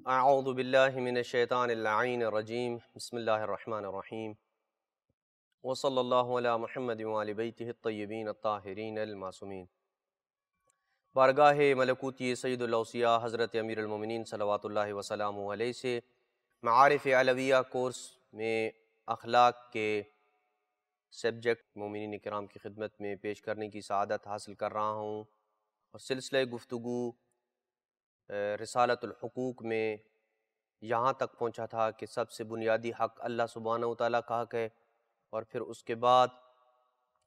اعوذ باللہ من الشیطان اللعین الرجیم بسم اللہ الرحمن الرحیم وصلی اللہ علی محمد وآل بیتہ الطیبین الطاہرین المعصومین۔ بارگاہ ملکوتی سید الاوصیاء حضرت امیر المومنین صلوات اللہ وسلامہ علیہ سے معارف علویہ کورس میں اخلاق کے سبجیکٹ مومنین کرام کی خدمت میں پیش کرنے کی سعادت حاصل کر رہا ہوں، اور سلسلہ گفتگو رسالۃ الحقوق میں یہاں تک پہنچا تھا کہ سب سے بنیادی حق اللہ سبحانہ وتعالیٰ کا حق ہے، اور پھر اس کے بعد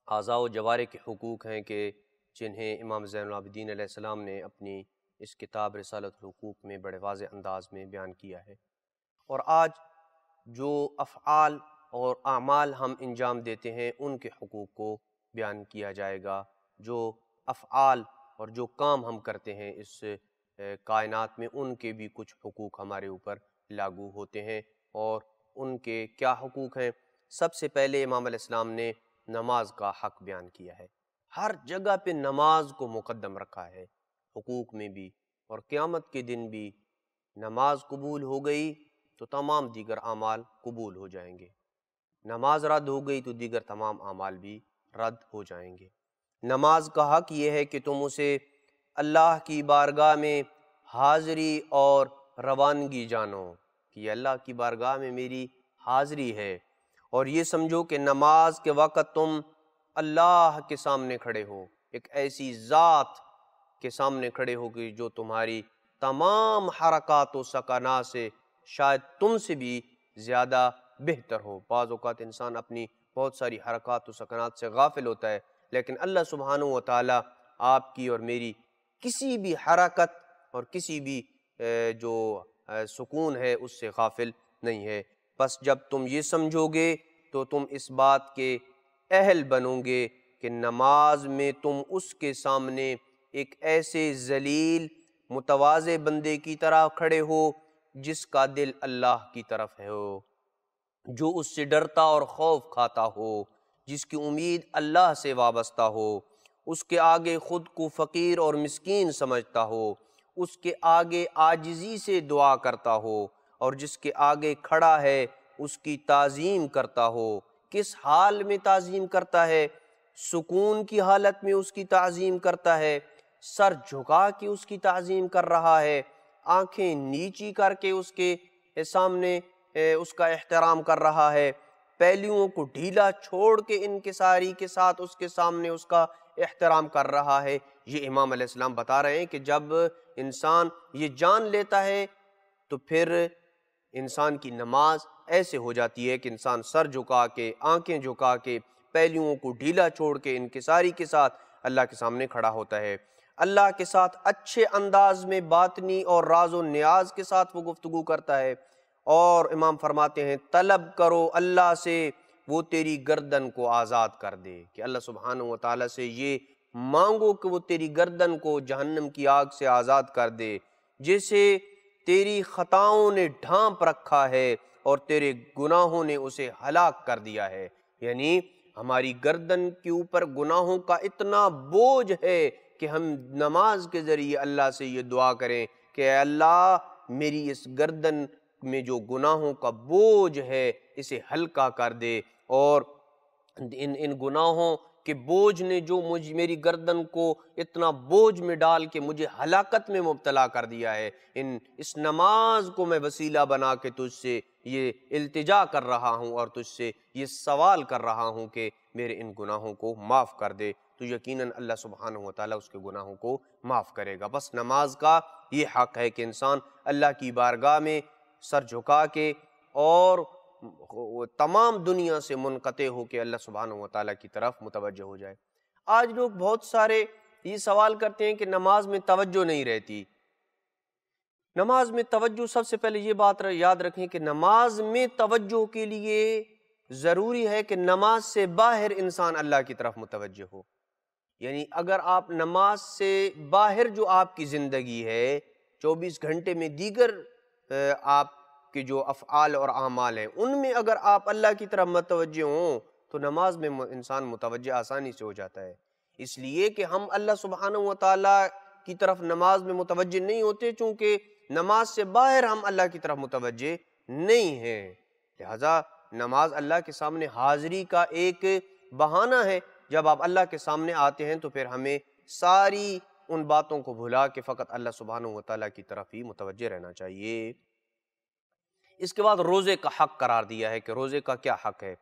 اعضاء و جوارح کے حقوق ہیں کہ جنہیں امام زین العابدین علیہ السلام نے اپنی اس کتاب رسالۃ الحقوق میں بڑے واضح انداز میں بیان کیا ہے۔ اور آج جو افعال اور اعمال ہم انجام دیتے ہیں ان کے حقوق کو بیان کیا جائے گا۔ جو افعال اور جو کام ہم کرتے ہیں اس کائنات میں ان کے بھی کچھ حقوق ہمارے اوپر لاگو ہوتے ہیں، اور ان کے کیا حقوق ہیں۔ سب سے پہلے امام علیہ السلام نے نماز کا حق بیان کیا ہے، ہر جگہ پہ نماز کو مقدم رکھا ہے، حقوق میں بھی، اور قیامت کے دن بھی نماز قبول ہو گئی تو تمام دیگر اعمال قبول ہو جائیں گے، نماز رد ہو گئی تو دیگر تمام اعمال بھی رد ہو جائیں گے۔ نماز کا حق یہ ہے کہ تم اسے اللہ کی بارگاہ میں حاضری اور روانگی جانو کہ یہ اللہ کی بارگاہ میں میری حاضری ہے، اور یہ سمجھو کہ نماز کے وقت تم اللہ کے سامنے کھڑے ہو، ایک ایسی ذات کے سامنے کھڑے ہو کہ جو تمہاری تمام حرکات و سکنات سے شاید تم سے بھی زیادہ بہتر ہو۔ بعض اوقات انسان اپنی بہت ساری حرکات و سکنات سے غافل ہوتا ہے، لیکن اللہ سبحانہ و تعالی آپ کی اور میری کسی بھی حرکت اور کسی بھی جو سکون ہے اس سے غافل نہیں ہے۔ بس جب تم یہ سمجھو گے تو تم اس بات کے اہل بنو گے کہ نماز میں تم اس کے سامنے ایک ایسے ذلیل متواضع بندے کی طرح کھڑے ہو جس کا دل اللہ کی طرف ہو، جو اس سے ڈرتا اور خوف کھاتا ہو، جس کی امید اللہ سے وابستہ ہو، اس کے آگے خود کو فقیر اور مسکین سمجھتا ہو، اس کے آگے عاجزی سے دعا کرتا ہو، اور جس کے آگے کھڑا ہے اس کی تعظیم کرتا ہو۔ کس حال میں تعظیم کرتا ہے؟ سکون کی حالت میں اس کی تعظیم کرتا ہے، سر جھکا کے اس کی تعظیم کر رہا ہے، آنکھیں نیچی کر کے اس کے سامنے اس کا احترام کر رہا ہے، پہلوؤں کو ڈھیلا چھوڑ کے انکساری کے ساتھ اس کے سامنے اس کا احترام کر رہا ہے۔ یہ امام علیہ السلام بتا رہے ہیں کہ جب انسان یہ جان لیتا ہے تو پھر انسان کی نماز ایسے ہو جاتی ہے کہ انسان سر جھکا کے، آنکھیں جھکا کے، پہلوؤں کو ڈھیلا چھوڑ کے انکساری کے ساتھ اللہ کے سامنے کھڑا ہوتا ہے، اللہ کے ساتھ اچھے انداز میں باطنی اور راز و نیاز کے ساتھ وہ گفتگو کرتا ہے، اور امام فرماتے ہیں طلب کرو اللہ سے وہ تیری گردن کو آزاد کر دے، کہ اللہ سبحانہ و تعالیٰ سے یہ مانگو کہ وہ تیری گردن کو جہنم کی آگ سے آزاد کر دے، جسے تیری خطاؤں نے ڈھانپ رکھا ہے اور تیرے گناہوں نے اسے ہلاک کر دیا ہے۔ یعنی ہماری گردن کے اوپر گناہوں کا اتنا بوجھ ہے کہ ہم نماز کے ذریعے اللہ سے یہ دعا کریں کہ اے اللہ میری اس گردن میں جو گناہوں کا بوجھ ہے اسے ہلکا کر دے، اور ان گناہوں کہ بوجھ نے جو میری گردن کو اتنا بوجھ میں ڈال کے مجھے ہلاکت میں مبتلا کر دیا ہے، اس نماز کو میں وسیلہ بنا کے تجھ سے یہ التجا کر رہا ہوں اور تجھ سے یہ سوال کر رہا ہوں کہ میرے ان گناہوں کو معاف کر دے، تو یقیناً اللہ سبحانہ و تعالیٰ اس کے گناہوں کو معاف کرے گا۔ بس نماز کا یہ حق ہے کہ انسان اللہ کی بارگاہ میں سر جھکا کے اور تمام دنیا سے منقطع ہو کے اللہ سبحانہ و تعالیٰ کی طرف متوجہ ہو جائے۔ آج لوگ بہت سارے یہ سوال کرتے ہیں کہ نماز میں توجہ نہیں رہتی۔ نماز میں توجہ، سب سے پہلے یہ بات یاد رکھیں کہ نماز میں توجہ کے لیے ضروری ہے کہ نماز سے باہر انسان اللہ کی طرف متوجہ ہو۔ یعنی اگر آپ نماز سے باہر جو آپ کی زندگی ہے 24 گھنٹے میں دیگر آپ کہ جو افعال اور اعمال ہیں ان میں اگر آپ اللہ کی طرف متوجہ ہوں تو نماز میں انسان متوجہ آسانی سے ہو جاتا ہے۔ اس لیے کہ ہم اللہ سبحانہ و تعالیٰ کی طرف نماز میں متوجہ نہیں ہوتے چونکہ نماز سے باہر ہم اللہ کی طرف متوجہ نہیں ہیں۔ لہٰذا نماز اللہ کے سامنے حاضری کا ایک بہانہ ہے۔ جب آپ اللہ کے سامنے آتے ہیں تو پھر ہمیں ساری ان باتوں کو بھلا کے فقط اللہ سبحانہ و تعالیٰ کی طرف ہی متوجہ رہنا چاہیے۔ اس کے بعد روزے کا حق قرار دیا ہے کہ روزے کا کیا حق ہے۔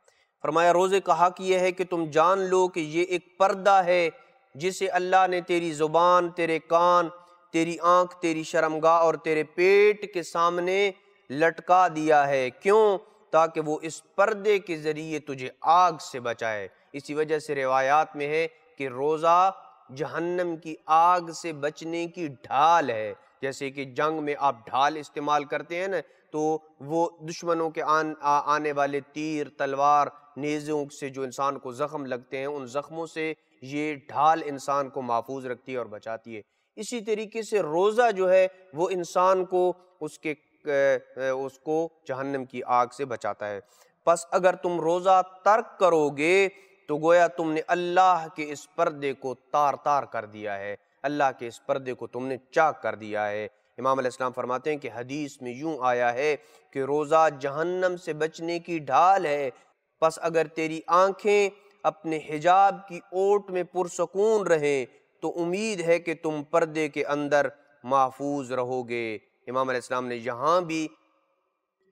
فرمایا روزے کا حق یہ ہے کہ تم جان لو کہ یہ ایک پردہ ہے جسے اللہ نے تیری زبان، تیرے کان، تیری آنکھ، تیری شرمگاہ اور تیرے پیٹ کے سامنے لٹکا دیا ہے۔ کیوں؟ تاکہ وہ اس پردے کے ذریعے تجھے آگ سے بچائے۔ اسی وجہ سے روایات میں ہے کہ روزہ جہنم کی آگ سے بچنے کی ڈھال ہے۔ جیسے کہ جنگ میں آپ ڈھال استعمال کرتے ہیں نا، تو وہ دشمنوں کے آنے والے تیر، تلوار، نیزوں سے جو انسان کو زخم لگتے ہیں، ان زخموں سے یہ ڈھال انسان کو محفوظ رکھتی ہے اور بچاتی ہے۔ اسی طریقے سے روزہ جو ہے وہ انسان کو اس کو جہنم کی آگ سے بچاتا ہے۔ پس اگر تم روزہ ترک کرو گے تو گویا تم نے اللہ کے اس پردے کو تار تار کر دیا ہے، اللہ کے اس پردے کو تم نے چاک کر دیا ہے۔ امام علیہ السلام فرماتے ہیں کہ حدیث میں یوں آیا ہے کہ روزہ جہنم سے بچنے کی ڈھال ہے، پس اگر تیری آنکھیں اپنے حجاب کی اوٹ میں پرسکون رہیں تو امید ہے کہ تم پردے کے اندر محفوظ رہو گے۔ امام علیہ السلام نے یہاں بھی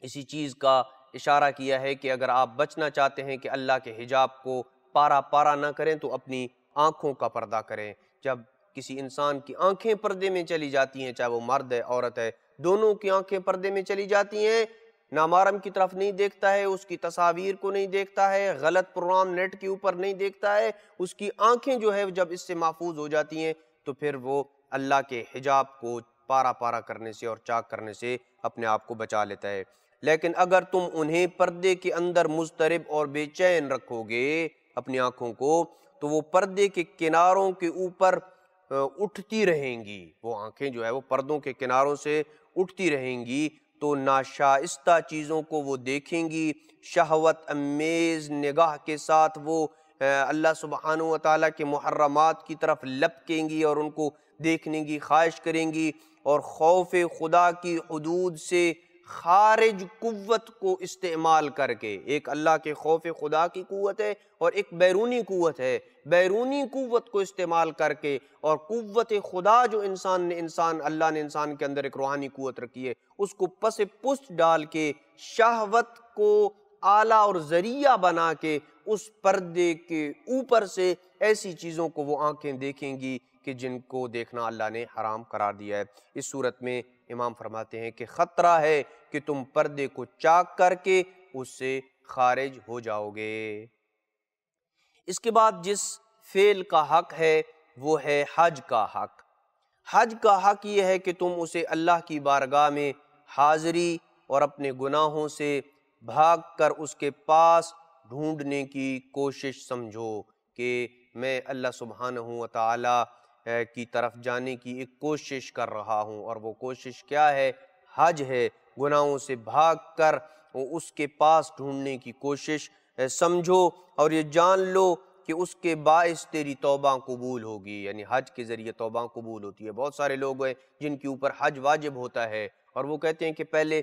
اسی چیز کا اشارہ کیا ہے کہ اگر آپ بچنا چاہتے ہیں کہ اللہ کے حجاب کو پارا پارا نہ کریں تو اپنی آنکھوں کا پردہ کریں۔ جب کسی انسان کی آنکھیں پردے میں چلی جاتی ہیں، چاہے وہ مرد ہے عورت ہے، دونوں کی آنکھیں پردے میں چلی جاتی ہیں، نامحرم کی طرف نہیں دیکھتا ہے، اس کی تصاویر کو نہیں دیکھتا ہے، غلط پروگرام نیٹ کے اوپر نہیں دیکھتا ہے، اس کی آنکھیں جو ہے جب اس سے محفوظ ہو جاتی ہیں تو پھر وہ اللہ کے حجاب کو پارا پارا کرنے سے اور چاک کرنے سے اپنے آپ کو بچا لیتا ہے۔ لیکن اگر تم انہیں پردے کے اندر مضطرب اور بے چین رکھو گے اپنی آنکھوں کو تو وہ پردے کے کناروں کے اوپر اٹھتی رہیں گی، وہ آنکھیں جو ہے وہ پردوں کے کناروں سے اٹھتی رہیں گی تو ناشائستہ چیزوں کو وہ دیکھیں گی، شہوت امیز نگاہ کے ساتھ وہ اللہ سبحانہ و تعالیٰ کے محرمات کی طرف لپکیں گی اور ان کو دیکھنے کی خواہش کریں گی، اور خوف خدا کی حدود سے خارج قوت کو استعمال کر کے، ایک اللہ کے خوف خدا کی قوت ہے اور ایک بیرونی قوت ہے، بیرونی قوت کو استعمال کر کے اور قوت خدا جو اللہ نے انسان کے اندر ایک روحانی قوت رکھی ہے اس کو پس پشت ڈال کے شہوت کو آلہ اور ذریعہ بنا کے اس پردے کے اوپر سے ایسی چیزوں کو وہ آنکھیں دیکھیں گی کہ جن کو دیکھنا اللہ نے حرام قرار دیا ہے۔ اس صورت میں امام فرماتے ہیں کہ خطرہ ہے کہ تم پردے کو چاک کر کے اس سے خارج ہو جاؤ گے۔ اس کے بعد جس فعل کا حق ہے وہ ہے حج کا حق۔ حج کا حق یہ ہے کہ تم اسے اللہ کی بارگاہ میں حاضری اور اپنے گناہوں سے بھاگ کر اس کے پاس ڈھونڈنے کی کوشش سمجھو کہ میں اللہ سبحانہ و تعالی کی طرف جانے کی ایک کوشش کر رہا ہوں، اور وہ کوشش کیا ہے؟ حج ہے۔ گناہوں سے بھاگ کر اس کے پاس ڈھونڈنے کی کوشش سمجھو، اور یہ جان لو کہ اس کے باعث تیری توبہ قبول ہوگی، یعنی حج کے ذریعے توبہ قبول ہوتی ہے۔ بہت سارے لوگ ہیں جن کے اوپر حج واجب ہوتا ہے اور وہ کہتے ہیں کہ پہلے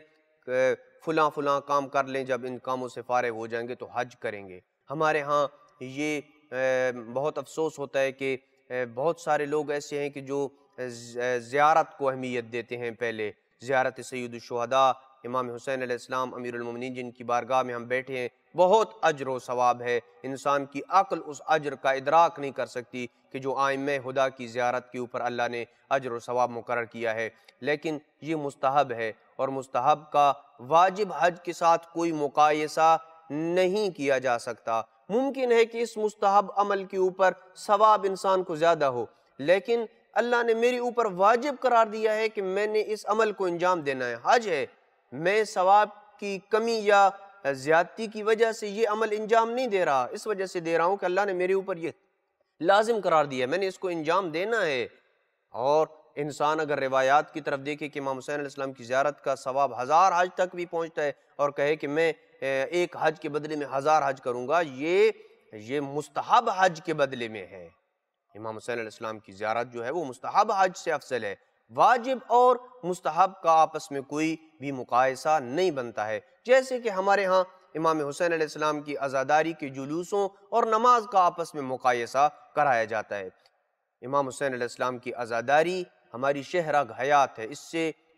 فلاں فلاں کام کر لیں، جب ان کاموں سے فارغ ہو جائیں گے تو حج کریں گے۔ ہمارے ہاں یہ بہت افسوس ہوتا ہے کہ بہت سارے لوگ ایسے ہیں کہ جو زیارت کو اہمیت دیتے ہیں، پہلے زیارت سید الشہداء امام حسین علیہ السلام امیر المومنین جن کی بارگاہ میں ہم بیٹھے ہیں، بہت اجر و ثواب ہے، انسان کی عقل اس اجر کا ادراک نہیں کر سکتی کہ جو ائمہ خدا کی زیارت کے اوپر اللہ نے اجر و ثواب مقرر کیا ہے۔ لیکن یہ مستحب ہے، اور مستحب کا واجب حج کے ساتھ کوئی مقایسہ نہیں کیا جا سکتا۔ ممکن ہے کہ اس مستحب عمل کے اوپر ثواب انسان کو زیادہ ہو، لیکن اللہ نے میرے اوپر واجب قرار دیا ہے کہ میں نے اس عمل کو انجام دینا ہے، حج ہے، میں ثواب کی کمی یا زیادتی کی وجہ سے یہ عمل انجام نہیں دے رہا، اس وجہ سے دے رہا ہوں کہ اللہ نے میرے اوپر یہ لازم قرار دیا ہے، میں نے اس کو انجام دینا ہے۔ اور انسان اگر روایات کی طرف دیکھے کہ امام حسین علیہ السلام کی زیارت کا ثواب 1000 حج تک بھی پہنچتا ہے، اور کہے کہ میں ایک حج کے بدلے میں 1000 حج کروں گا، یہ مستحب حج کے بدلے میں ہے۔ امام حسین علیہ السلام کی زیارت جو ہے وہ مستحب حج سے افضل ہے، واجب اور مستحب کا آپس میں کوئی بھی مقایسہ نہیں بنتا ہے، جیسے کہ ہمارے ہاں امام حسین علیہ السلام کی عزاداری کے جلوسوں اور نماز کا آپس میں مقایسہ کرایا جاتا ہے۔ امام حسین علیہ السلام کی عزاداری ہماری شہرگ حیات ہے،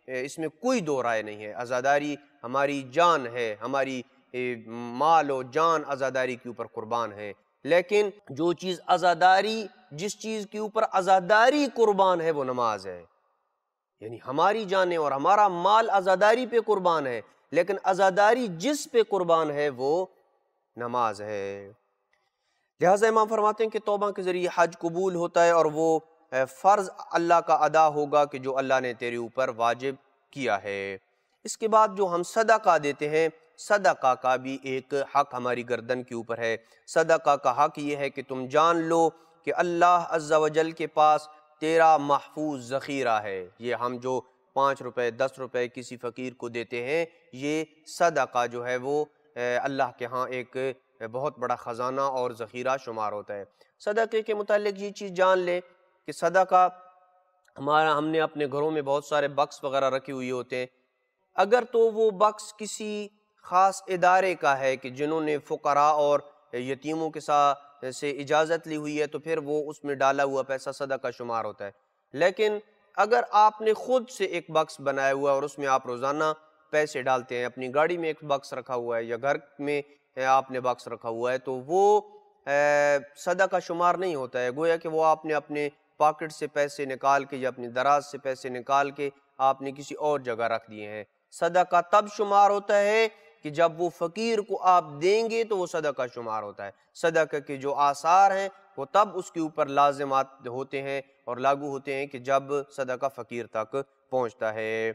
اس میں کوئی دو رائے نہیں ہے۔ عزاداری ہماری جان ہے، ہماری مال و جان عزاداری کے اوپر قربان ہے، لیکن جو چیز عزاداری، جس چیز کے اوپر عزاداری قربان ہے وہ نماز ہے، یعنی ہماری جانیں اور ہمارا مال عزاداری پہ قربان ہے، لیکن عزاداری جس پہ قربان ہے وہ نماز ہے۔ لہٰذا امام فرماتے ہیں کہ توبہ کے ذریعے حج قبول ہوتا ہے، اور وہ فرض اللہ کا ادا ہوگا کہ جو اللہ نے تیرے اوپر واجب کیا ہے۔ اس کے بعد جو ہم صدقہ دیتے ہیں، صدقہ کا بھی ایک حق ہماری گردن کے اوپر ہے۔ صدقہ کا حق یہ ہے کہ تم جان لو کہ اللہ عز و جل کے پاس تیرا محفوظ ذخیرہ ہے۔ یہ ہم جو 5 روپے 10 روپے کسی فقیر کو دیتے ہیں، یہ صدقہ جو ہے وہ اللہ کے ہاں ایک بہت بڑا خزانہ اور ذخیرہ شمار ہوتا ہے۔ صدقے کے متعلق یہ چیز جان لیں کہ صدقہ ہم نے اپنے گھروں میں بہت سارے بکس وغیرہ رکھے ہوئے ہوتے ہیں، اگر تو وہ بکس کسی خاص ادارے کا ہے کہ جنہوں نے فقراء اور یتیموں کے ساتھ سے اجازت لی ہوئی ہے، تو پھر وہ اس میں ڈالا ہوا پیسہ صدقہ شمار ہوتا ہے۔ لیکن اگر آپ نے خود سے ایک بکس بنایا ہوا ہے اور اس میں آپ روزانہ پیسے ڈالتے ہیں، اپنی گاڑی میں ایک بکس رکھا ہوا ہے یا گھر میں آپ نے بکس رکھا ہوا ہے، تو وہ صدقہ شمار نہیں ہوتا ہے، گویا کہ وہ آپ نے اپنے پاکٹ سے پیسے نکال کے یا اپنی دراز سے پیسے نکال کے آپ نے کسی اور جگہ رکھ دیے ہیں۔ صدقہ تب شمار ہوتا ہے کہ جب وہ فقیر کو آپ دیں گے تو وہ صدقہ شمار ہوتا ہے۔ صدقہ کے جو آثار ہیں وہ تب اس کے اوپر لازمات ہوتے ہیں اور لاگو ہوتے ہیں کہ جب صدقہ فقیر تک پہنچتا ہے۔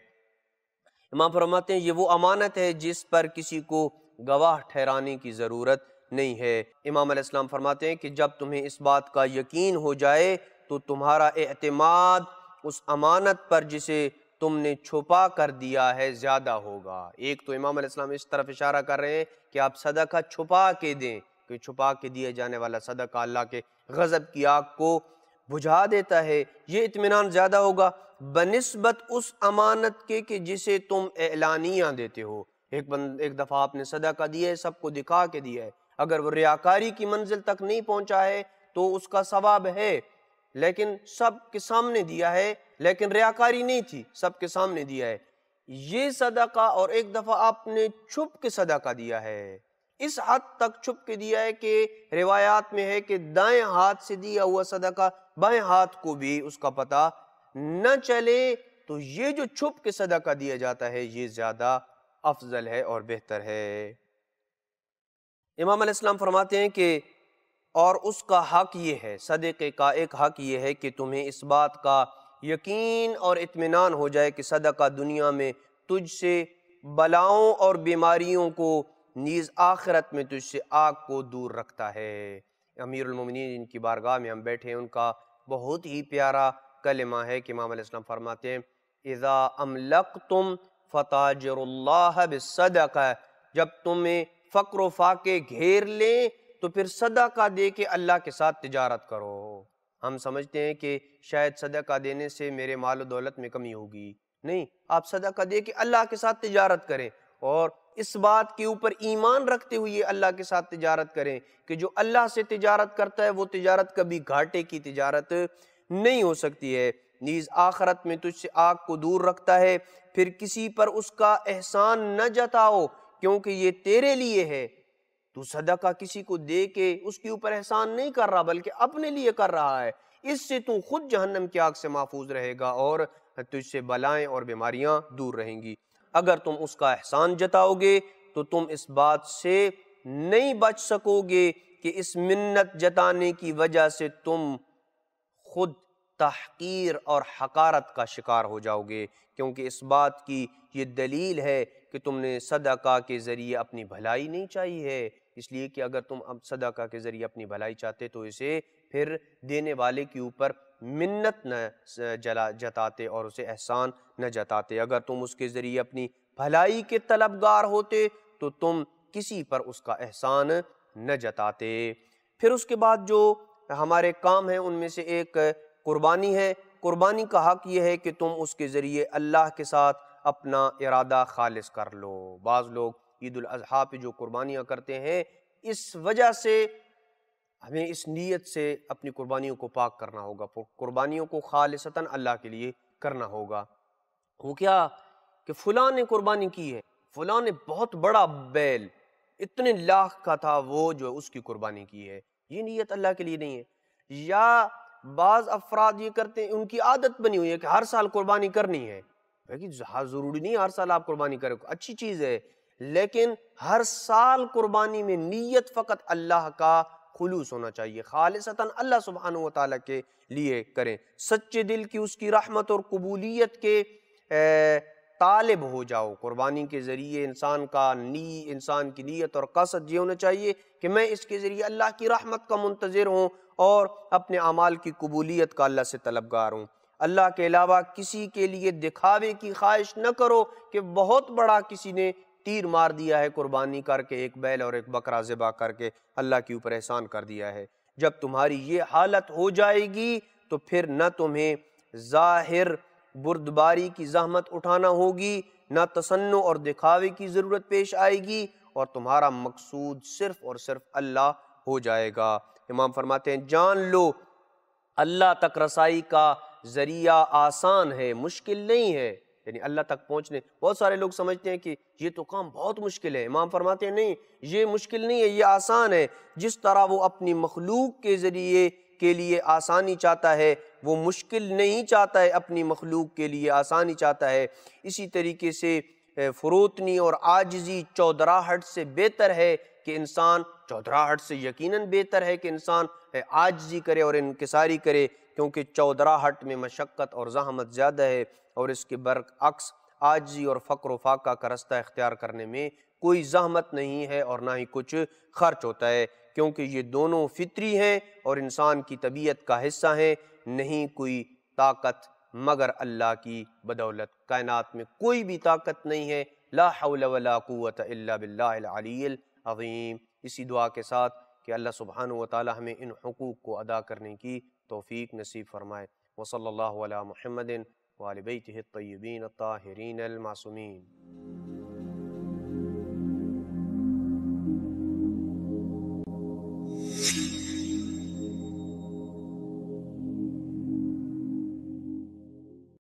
امام فرماتے ہیں یہ وہ امانت ہے جس پر کسی کو گواہ ٹھہرانے کی ضرورت نہیں ہے۔ امام علیہ السلام فرماتے ہیں کہ جب تمہیں اس بات کا یقین ہو جائے تو تمہارا اعتماد اس امانت پر جسے تم نے چھپا کر دیا ہے زیادہ ہوگا۔ ایک تو امام علیہ السلام اس طرف اشارہ کر رہے ہیں کہ آپ صدقہ چھپا کے دیں، کہ چھپا کے دیے جانے والا صدقہ اللہ کے غضب کی آگ کو بجھا دیتا ہے، یہ اطمینان زیادہ ہوگا بنسبت اس امانت کے کہ جسے تم اعلانیہ دیتے ہو۔ ایک دفعہ آپ نے صدقہ دیا ہے، سب کو دکھا کے دیا ہے، اگر وہ ریاکاری کی منزل تک نہیں پہنچا ہے تو اس کا ثواب ہے، لیکن سب کے سامنے دیا ہے، لیکن ریاکاری نہیں تھی، سب کے سامنے دیا ہے، یہ صدقہ۔ اور ایک دفعہ آپ نے چھپ کے صدقہ دیا ہے، اس حد تک چھپ کے دیا ہے کہ روایات میں ہے کہ دائیں ہاتھ سے دیا ہوا صدقہ بائیں ہاتھ کو بھی اس کا پتہ نہ چلے، تو یہ جو چھپ کے صدقہ دیا جاتا ہے یہ زیادہ افضل ہے اور بہتر ہے۔ امام علیہ السلام فرماتے ہیں کہ اور اس کا حق یہ ہے، صدقے کا ایک حق یہ ہے کہ تمہیں اس بات کا یقین اور اطمینان ہو جائے کہ صدقہ دنیا میں تجھ سے بلاؤں اور بیماریوں کو، نیز آخرت میں تجھ سے آگ کو دور رکھتا ہے۔ امیر المومنین جن کی بارگاہ میں ہم بیٹھے ہیں، ان کا بہت ہی پیارا کلمہ ہے کہ امام علیہ السلام فرماتے ہیں اذا املقتم فتاجروا اللہ بالصدقہ، جب تمہیں فقر و فاقے گھیر لیں تو پھر صدقہ دے کے اللہ کے ساتھ تجارت کرو۔ ہم سمجھتے ہیں کہ شاید صدقہ دینے سے میرے مال و دولت میں کمی ہوگی، نہیں، آپ صدقہ دے کے اللہ کے ساتھ تجارت کریں، اور اس بات کے اوپر ایمان رکھتے ہوئے اللہ کے ساتھ تجارت کریں کہ جو اللہ سے تجارت کرتا ہے وہ تجارت کبھی گھاٹے کی تجارت نہیں ہو سکتی ہے، نیز آخرت میں تجھ سے آگ کو دور رکھتا ہے۔ پھر کسی پر اس کا احسان نہ جتاؤ کیونکہ یہ تیرے لیے ہے، تو صدقہ کسی کو دے کے اس کے اوپر احسان نہیں کر رہا بلکہ اپنے لیے کر رہا ہے، اس سے تو خود جہنم کی آگ سے محفوظ رہے گا اور تجھ سے بلائیں اور بیماریاں دور رہیں گی۔ اگر تم اس کا احسان جتاؤ گے تو تم اس بات سے نہیں بچ سکو گے کہ اس منت جتانے کی وجہ سے تم خود تحقیر اور حقارت کا شکار ہو جاؤ گے، کیونکہ اس بات کی یہ دلیل ہے کہ تم نے صدقہ کے ذریعے اپنی بھلائی نہیں چاہی ہے، اس لیے کہ اگر تم اب صدقہ کے ذریعے اپنی بھلائی چاہتے تو اسے پھر دینے والے کے اوپر منت نہ جتاتے اور اسے احسان نہ جتاتے۔ اگر تم اس کے ذریعے اپنی بھلائی کے طلبگار ہوتے تو تم کسی پر اس کا احسان نہ جتاتے۔ پھر اس کے بعد جو ہمارے کام ہیں ان میں سے ایک قربانی ہے۔ قربانی کا حق یہ ہے کہ تم اس کے ذریعے اللہ کے ساتھ اپنا ارادہ خالص کر لو۔ بعض لوگ عید الاضحیٰ پہ جو قربانیاں کرتے ہیں، اس وجہ سے ہمیں اس نیت سے اپنی قربانیوں کو پاک کرنا ہوگا، قربانیوں کو خالصتاً اللہ کے لیے کرنا ہوگا۔ وہ کیا کہ فلاں نے قربانی کی ہے، فلاں نے بہت بڑا بیل اتنے لاکھ کا تھا، وہ جو اس کی قربانی کی ہے، یہ نیت اللہ کے لیے نہیں ہے۔ یا بعض افراد یہ کرتے ہیں، ان کی عادت بنی ہوئی ہے کہ ہر سال قربانی کرنی ہے۔ ضروری نہیں ہر سال آپ قربانی کریں، اچھی چیز ہے، لیکن ہر سال قربانی میں نیت فقط اللہ کا خلوص ہونا چاہیے، خالصتاً اللہ سبحانہ و تعالیٰ کے لیے کریں، سچے دل کی اس کی رحمت اور قبولیت کے طالب ہو جاؤ۔ قربانی کے ذریعے انسان کی نیت اور قصد یہ ہونا چاہیے کہ میں اس کے ذریعے اللہ کی رحمت کا منتظر ہوں اور اپنے اعمال کی قبولیت کا اللہ سے طلبگار ہوں۔ اللہ کے علاوہ کسی کے لیے دکھاوے کی خواہش نہ کرو کہ بہت بڑا کسی نے تیر مار دیا ہے قربانی کر کے، ایک بیل اور ایک بکرا ذبح کر کے اللہ کے اوپر احسان کر دیا ہے۔ جب تمہاری یہ حالت ہو جائے گی تو پھر نہ تمہیں ظاہر بردباری کی زحمت اٹھانا ہوگی، نہ تصنع اور دکھاوے کی ضرورت پیش آئے گی، اور تمہارا مقصود صرف اور صرف اللہ ہو جائے گا۔ امام فرماتے ہیں جان لو اللہ تک رسائی کا ذریعہ آسان ہے، مشکل نہیں ہے۔ یعنی اللہ تک پہنچنے، بہت سارے لوگ سمجھتے ہیں کہ یہ تو کام بہت مشکل ہے، امام فرماتے ہیں نہیں، یہ مشکل نہیں ہے، یہ آسان ہے۔ جس طرح وہ اپنی مخلوق کے ذریعے کے لیے آسانی چاہتا ہے، وہ مشکل نہیں چاہتا ہے، اپنی مخلوق کے لیے آسانی چاہتا ہے۔ اسی طریقے سے فروتنی اور عاجزی چودراہٹ سے بہتر ہے کہ انسان، چودراہٹ سے یقیناً بہتر ہے کہ انسان عاجزی کرے اور انکساری کرے، کیونکہ چودراہٹ میں مشقت اور زحمت زیادہ ہے، اور اس کے برعکس عاجزی اور فقر و فاقہ کا رستہ اختیار کرنے میں کوئی زحمت نہیں ہے اور نہ ہی کچھ خرچ ہوتا ہے، کیونکہ یہ دونوں فطری ہیں اور انسان کی طبیعت کا حصہ ہیں۔ نہیں کوئی طاقت مگر اللہ کی بدولت، کائنات میں کوئی بھی طاقت نہیں ہے، لا حول ولا قوت الا باللہ العلی العظیم۔ اسی دعا کے ساتھ کہ اللہ سبحانہ و تعالی ہمیں ان حقوق کو ادا کرنے کی توفیق نصیب فرمائے۔ وصلی اللہ علی محمد وآل بیتہ الطیبین الطاہرین المعصومین۔